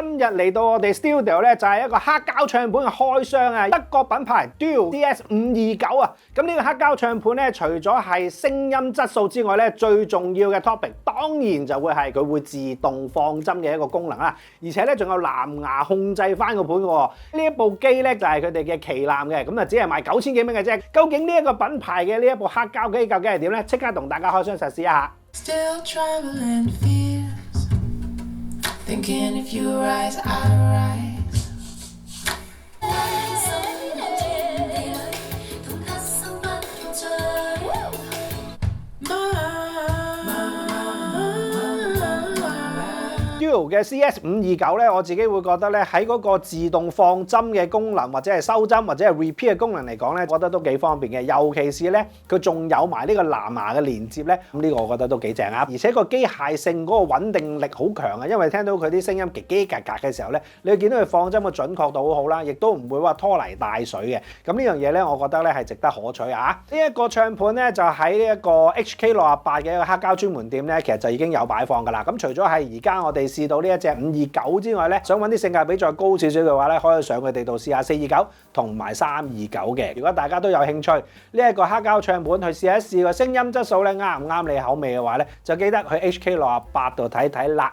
今日嚟到我哋 studio 咧，就係一個黑膠唱片嘅開箱啊，德國品牌 Dual CS529啊。咁呢個黑膠唱片咧，除咗係聲音質素之外咧，最重要嘅 topic 當然就會係佢會自動放針嘅一個功能啦。而且咧仲有藍牙控制翻個盤嘅。呢一部機咧就係佢哋嘅旗艦嘅，咁啊只係賣9000幾蚊嘅啫。究竟呢一個品牌嘅呢一部黑膠機究竟係點咧？即刻同大家開箱實試一下。Still traveling fears, thinking if you rise, I rise. Dual 嘅 CS529咧，我自己會覺得咧喺嗰個自動放針嘅功能，或者係收針或者係 repeat 嘅功能嚟講咧，我覺得都幾方便嘅。尤其是咧，佢仲有埋呢個藍牙嘅連接咧，咁呢個我覺得都幾正啊！而且個機械性嗰個穩定力好強啊，因為聽到佢啲聲音嘰嘰格格嘅時候咧，你會見到佢放針嘅準確度好好啦，亦都唔會話拖泥帶水嘅。咁呢樣嘢咧，我覺得咧係值得可取啊！呢一個唱盤咧就喺呢一個 HK68嘅一個黑膠專門店咧，其實就已經有擺放㗎啦。咁除咗係而家我哋試到呢一隻529之外咧，想揾啲性價比再高少少嘅話咧，可以上佢哋度試下429同埋329嘅。如果大家都有興趣呢一個黑膠唱盤去試一試個聲音質素咧啱唔啱你口味嘅話咧，就記得去 HK68度睇睇啦。